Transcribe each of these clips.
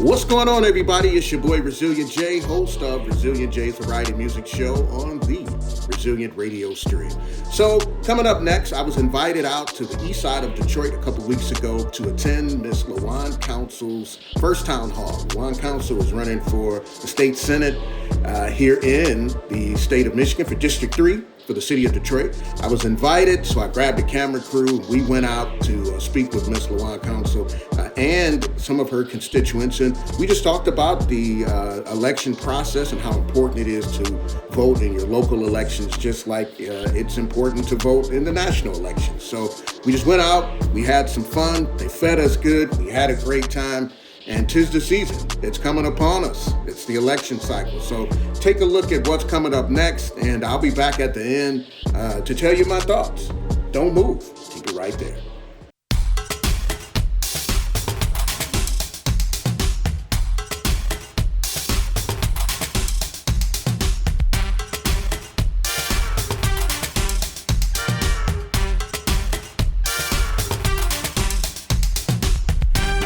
What's going on, everybody? It's your boy Resilient J, host of Resilient J's Variety Music Show on the Resilient Radio Stream. So, coming up next, I was invited out to the Eastside of Detroit a couple weeks ago to attend Miss LeJuan Council's first town hall. LeJuan Council is running for the state senate here in the state of Michigan for District 3. For the city of Detroit. I was invited, so I grabbed a camera crew. We went out to speak with Miss LeJuan Council and some of her constituents, and we just talked about the election process and how important it is to vote in your local elections, just like it's important to vote in the national elections. So we just went out, we had some fun, they fed us good, we had a great time. And 'tis the season. It's coming upon us. It's the election cycle. So take a look at what's coming up next, and I'll be back at the end to tell you my thoughts. Don't move. Keep it right there.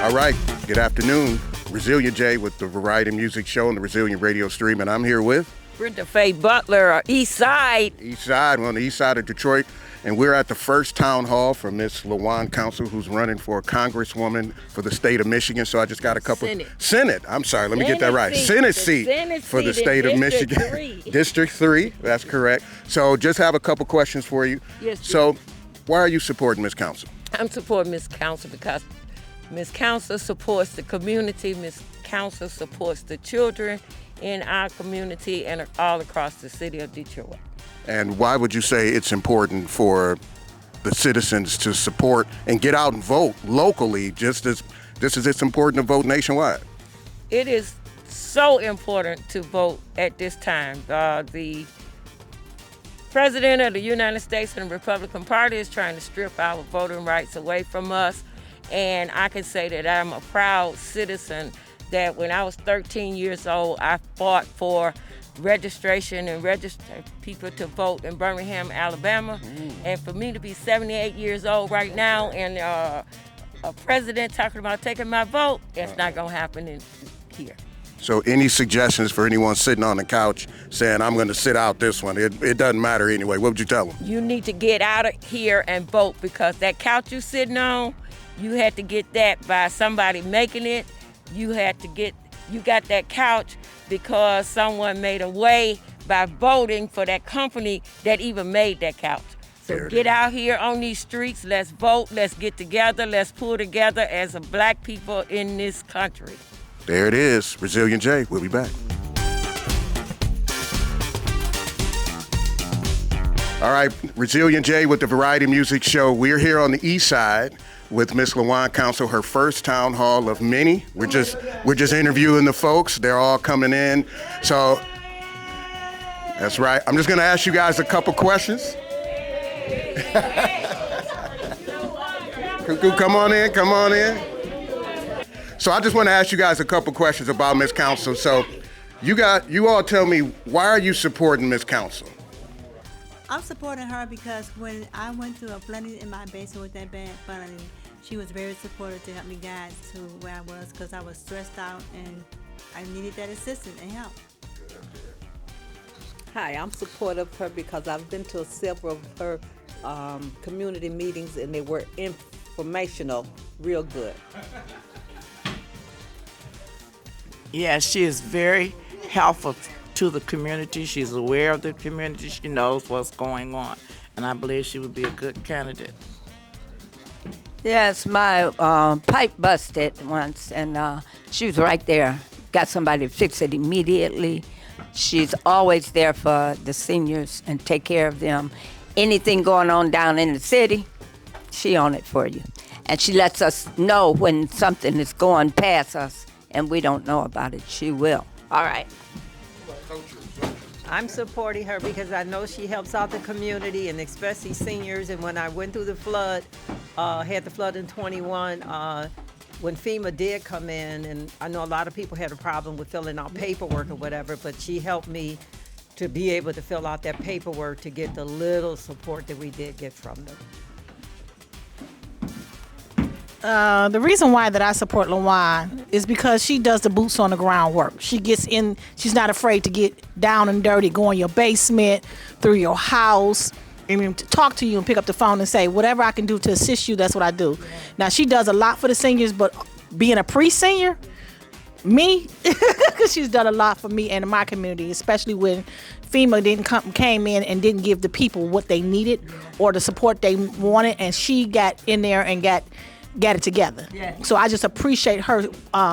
All right. Good afternoon. Resilient J with the Variety Music Show on the Resilient Radio Stream, and I'm here with Brenda Faye Butler, Eastside. Eastside, we're on the east side of Detroit, and we're at the first town hall for Miss LeJuan Council, who's running for Congresswoman for the state of Michigan. So I just got a couple. Senate. I'm sorry, let me get that right. Senate seat for the state of Michigan. District 3, that's correct. So just have a couple questions for you. Yes. So why are you supporting Miss Council? I'm supporting Miss Council because Miss Council supports the community. Miss Council supports the children in our community and all across the city of Detroit. And why would you say it's important for the citizens to support and get out and vote locally just as it's important to vote nationwide? It is so important to vote at this time. The President of the United States and the Republican Party is trying to strip our voting rights away from us. And I can say that I'm a proud citizen that when I was 13 years old, I fought for registration and register people to vote in Birmingham, Alabama. And for me to be 78 years old right now and a president talking about taking my vote, it's not going to happen in here. So any suggestions for anyone sitting on the couch saying, I'm going to sit out this one? It doesn't matter anyway. What would you tell them? You need to get out of here and vote, because that couch you're sitting on, you had to get that by somebody making it. You got that couch because someone made a way by voting for that company that even made that couch. So get out here on these streets, let's vote, let's get together, let's pull together as a black people in this country. There it is. Resilient J, we'll be back. All right, Resilient J with the Variety Music Show. We're here on the east side with Miss LeJuan Council, her first town hall of many. We're just interviewing the folks. They're all coming in. So that's right. I'm just gonna ask you guys a couple questions. Come on in. So I just want to ask you guys a couple questions about Miss Council. So you all tell me, why are you supporting Miss Council? I'm supporting her because when I went through a flooding in my basement with that bad flooding, she was very supportive to help me guide to where I was, because I was stressed out and I needed that assistance and help. Hi, I'm supportive of her because I've been to several of her community meetings and they were informational, real good. Yeah, she is very helpful to the community. She's aware of the community. She knows what's going on. And I believe she would be a good candidate. Yes, my pipe busted once, and she was right there. Got somebody to fix it immediately. She's always there for the seniors and take care of them. Anything going on down in the city, she on it for you. And she lets us know when something is going past us and we don't know about it. She will. All right. I'm supporting her because I know she helps out the community and especially seniors. And when I went through the flood, had the flood in 21, when FEMA did come in, and I know a lot of people had a problem with filling out paperwork or whatever, but she helped me to be able to fill out that paperwork to get the little support that we did get from them. The reason why that I support LeJuan is because she does the boots on the ground work. She gets in, she's not afraid to get down and dirty, go in your basement, through your house, and to talk to you and pick up the phone and say, whatever I can do to assist you, that's what I do. Now, she does a lot for the seniors, but being a pre-senior, me, she's done a lot for me and my community, especially when FEMA came in and didn't give the people what they needed or the support they wanted, and she got in there and got it together. Yeah. So I just appreciate her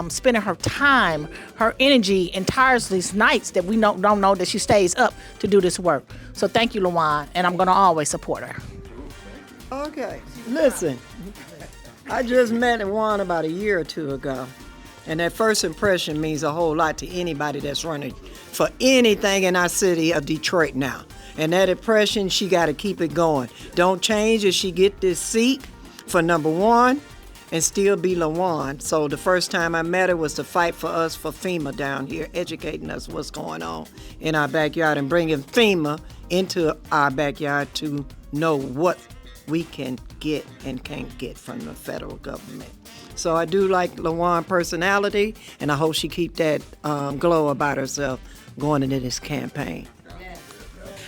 spending her time, her energy, and tireless nights that we don't know that she stays up to do this work. So thank you, LeJuan, and I'm going to always support her. Okay, listen, I just met LeJuan about a year or two ago, and that first impression means a whole lot to anybody that's running for anything in our city of Detroit now. And that impression, she got to keep it going. Don't change if she get this seat for number one and still be LeJuan. So the first time I met her was to fight for us for FEMA down here, educating us what's going on in our backyard and bringing FEMA into our backyard to know what we can get and can't get from the federal government. So I do like LeJuan personality, and I hope she keep that glow about herself going into this campaign.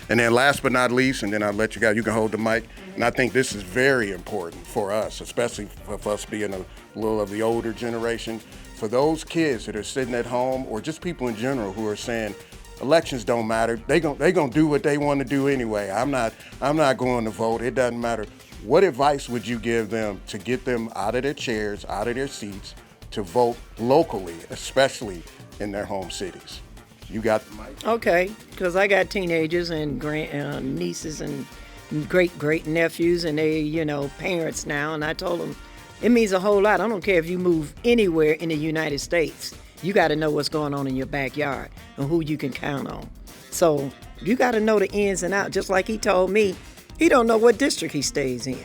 And then last but not least, and then I'll let you guys, you can hold the mic, and I think this is very important for us, especially for us being a little of the older generation, for those kids that are sitting at home, or just people in general who are saying, elections don't matter, they gonna do what they want to do anyway. I'm not going to vote, it doesn't matter. What advice would you give them to get them out of their chairs, out of their seats, to vote locally, especially in their home cities? You got the mic. Okay, because I got teenagers and nieces and great nephews, and they, parents now, and I told them it means a whole lot. I don't care if you move anywhere in the United States. You got to know what's going on in your backyard and who you can count on. So you got to know the ins and outs. Just like he told me, he don't know what district he stays in.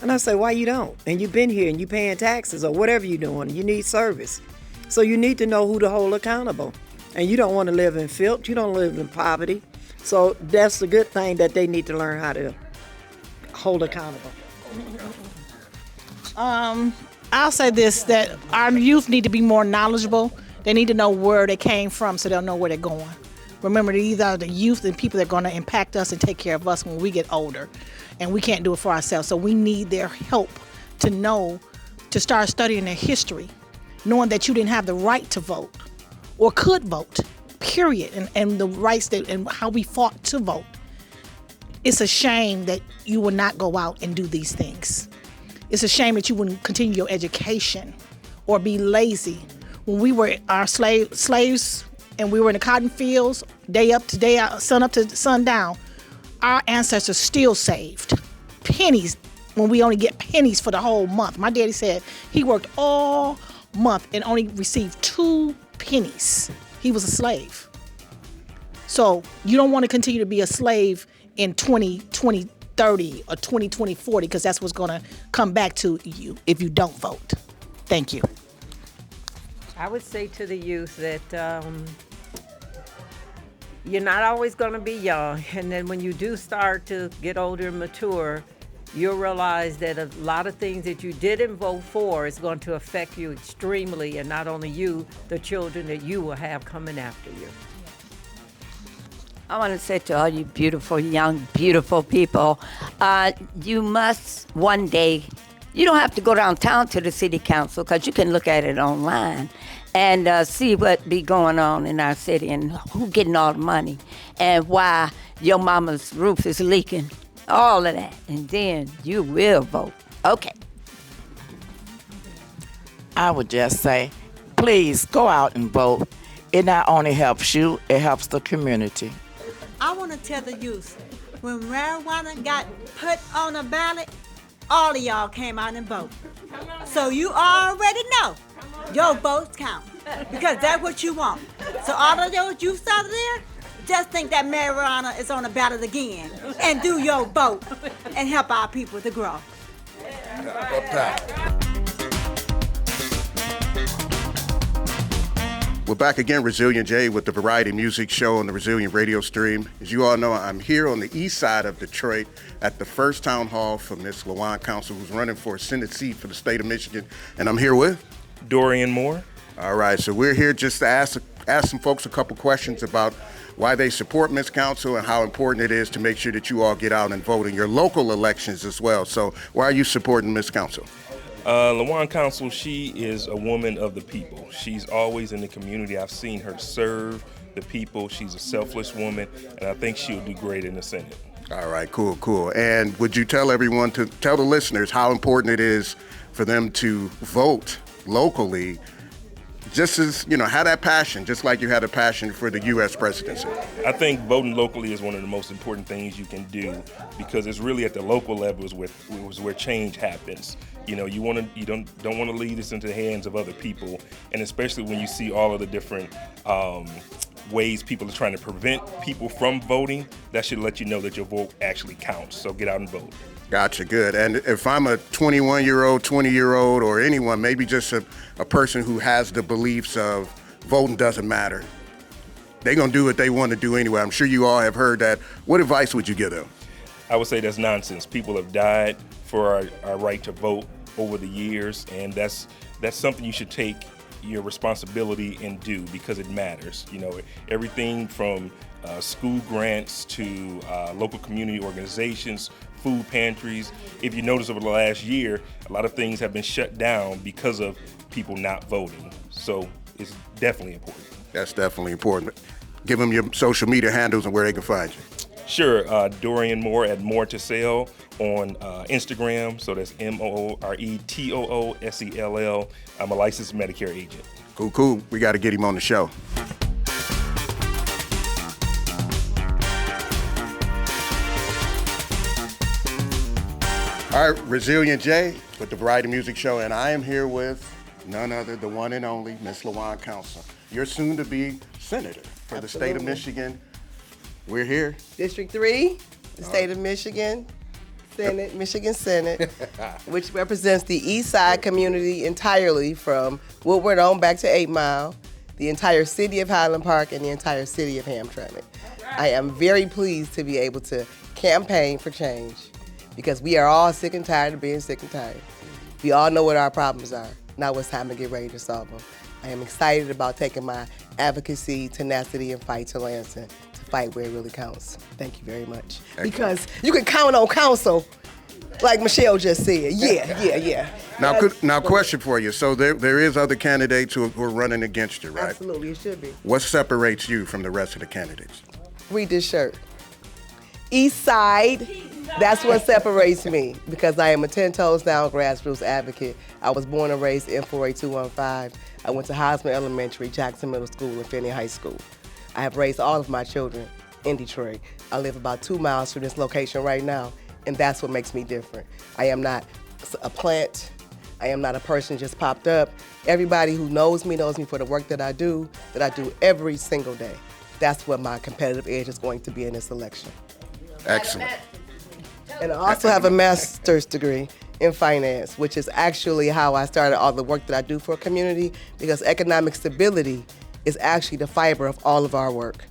And I say, why you don't? And you've been here and you paying taxes or whatever you're doing. You need service. So you need to know who to hold accountable. And you don't want to live in filth. You don't live in poverty. So that's the good thing that they need to learn how to hold accountable. I'll say this, that our youth need to be more knowledgeable. They need to know where they came from so they'll know where they're going. Remember, these are the youth and people that are going to impact us and take care of us when we get older. And we can't do it for ourselves. So we need their help to know, to start studying their history, knowing that you didn't have the right to vote or could vote, period, and the rights that and how we fought to vote. It's a shame that you will not go out and do these things. It's a shame that you wouldn't continue your education or be lazy. When we were our slaves and we were in the cotton fields, day up to day out, sun up to sundown, our ancestors still saved pennies when we only get pennies for the whole month. My daddy said he worked all month and only received 2 pennies. He was a slave. So you don't want to continue to be a slave in 2030 or 2040, because that's what's going to come back to you if you don't vote. Thank you. I would say to the youth that you're not always going to be young, and then when you do start to get older and mature, you'll realize that a lot of things that you didn't vote for is going to affect you extremely, and not only you, the children that you will have coming after you. I want to say to all you beautiful, young, beautiful people, you must one day, you don't have to go downtown to the city council, because you can look at it online and see what be going on in our city and who getting all the money and why your mama's roof is leaking, all of that. And then you will vote. Okay. I would just say, please go out and vote. It not only helps you, it helps the community. I want to tell the youth, when marijuana got put on the ballot, all of y'all came out and voted. So you already know your votes count, because that's what you want. So all of those youths out there, just think that marijuana is on the ballot again, and do your vote and help our people to grow. We're back again, Resilient J, with the Variety Music Show on the Resilient Radio Stream. As you all know, I'm here on the east side of Detroit at the first town hall for Miss LeJuan Council, who's running for a Senate seat for the state of Michigan. And I'm here with Dorian Moore. All right, so we're here just to ask some folks a couple questions about why they support Miss Council and how important it is to make sure that you all get out and vote in your local elections as well. So why are you supporting Miss Council? LeJuan Council, she is a woman of the people. She's always in the community. I've seen her serve the people. She's a selfless woman, and I think she'll do great in the Senate. All right, cool. And would you tell the listeners how important it is for them to vote locally, just as, have that passion, just like you had a passion for the U.S. presidency? I think voting locally is one of the most important things you can do, because it's really at the local level is where change happens. You don't want to leave this into the hands of other people, and especially when you see all of the different ways people are trying to prevent people from voting, that should let you know that your vote actually counts. So get out and vote. Gotcha, good. And if I'm a 21-year-old, 20-year-old, or anyone, maybe just a person who has the beliefs of voting doesn't matter, they're going to do what they want to do anyway. I'm sure you all have heard that. What advice would you give them? I would say that's nonsense. People have died for our right to vote over the years, and that's something you should take your responsibility and do, because it matters. Everything from school grants to local community organizations, food pantries. If you notice over the last year, a lot of things have been shut down because of people not voting. So it's definitely important. That's definitely important. Give them your social media handles and where they can find you. Sure, Dorian Moore at More to Sell on Instagram. So that's MORETOOSELL. I'm a licensed Medicare agent. Cool. We got to get him on the show. All right, Resilient J with the Variety Music Show, and I am here with none other, the one and only Miss LeJuan Council. You're soon to be senator for the state of Michigan. We're here. District 3, the state of Michigan, Senate, Michigan Senate, which represents the Eastside community entirely from Woodward on back to 8 Mile, the entire city of Highland Park, and the entire city of Hamtramck. I am very pleased to be able to campaign for change, because we are all sick and tired of being sick and tired. We all know what our problems are. Now it's time to get ready to solve them. I am excited about taking my advocacy, tenacity, and fight to Lansing, to fight where it really counts. Thank you very much. Excellent. Because you can count on council, like Michelle just said. Yeah. Now, question for you. So there is other candidates who are running against you, right? Absolutely, it should be. What separates you from the rest of the candidates? Read this shirt. Eastside. That's what separates me, because I am a 10 toes down grassroots advocate. I was born and raised in 48215. I went to Hosmer Elementary, Jackson Middle School, and Finney High School. I have raised all of my children in Detroit. I live about 2 miles from this location right now, and that's what makes me different. I am not a plant. I am not a person just popped up. Everybody who knows me for the work that I do every single day. That's what my competitive edge is going to be in this election. Excellent. And I also have a master's degree in finance, which is actually how I started all the work that I do for a community, because economic stability is actually the fiber of all of our work.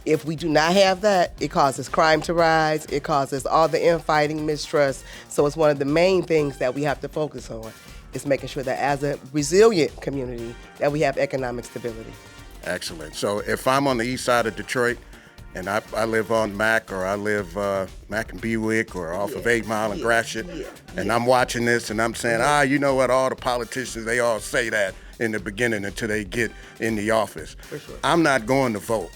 If we do not have that, it causes crime to rise, it causes all the infighting, mistrust. So it's one of the main things that we have to focus on, is making sure that as a resilient community, that we have economic stability. Excellent. So if I'm on the east side of Detroit, and I live on Mack, or I live Mack and Bewick, or off of 8 Mile and Gratiot, and I'm watching this and I'm saying, you know what, all the politicians, they all say that in the beginning until they get in the office. For sure. I'm not going to vote.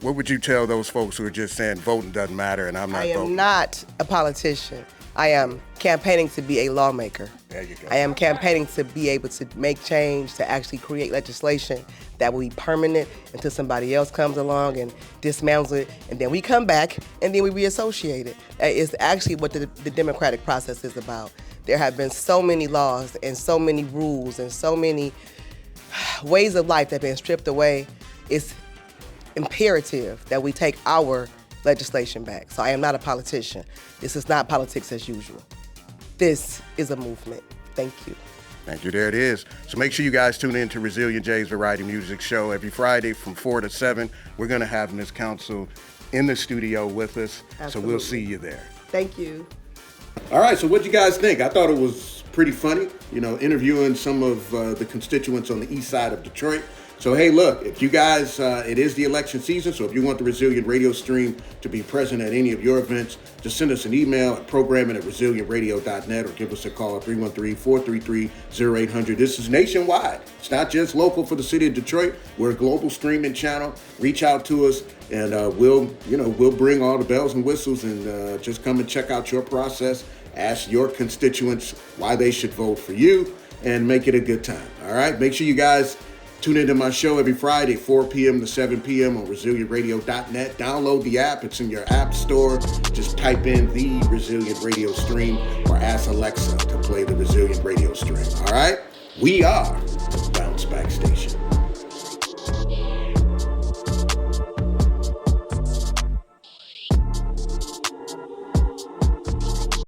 What would you tell those folks who are just saying voting doesn't matter and I'm not voting? I am not a politician. I am campaigning to be a lawmaker. There you go. I am campaigning to be able to make change, to actually create legislation that will be permanent until somebody else comes along and dismantles it, and then we come back and then we reassociate it. That is actually what the democratic process is about. There have been so many laws and so many rules and so many ways of life that have been stripped away. It's imperative that we take our legislation back. So I am not a politician. This is not politics as usual. This is a movement. Thank you. Thank you. There it is. So make sure you guys tune in to Resilient J's Variety Music Show every Friday from 4 to 7. We're going to have Ms. Council in the studio with us. Absolutely. So we'll see you there. Thank you. All right. So what do you guys think? I thought it was pretty funny, interviewing some of the constituents on the east side of Detroit. So, hey, look, if you guys, it is the election season, so if you want the Resilient Radio stream to be present at any of your events, just send us an email at programming@resilientradio.net or give us a call at 313-433-0800. This is nationwide. It's not just local for the city of Detroit. We're a global streaming channel. Reach out to us, and we'll bring all the bells and whistles and just come and check out your process. Ask your constituents why they should vote for you and make it a good time. All right? Make sure you guys tune into my show every Friday, 4 p.m. to 7 p.m. on resilientradio.net. Download the app. It's in your app store. Just type in the Resilient Radio stream or ask Alexa to play the Resilient Radio stream. All right? We are the Bounce Back Station.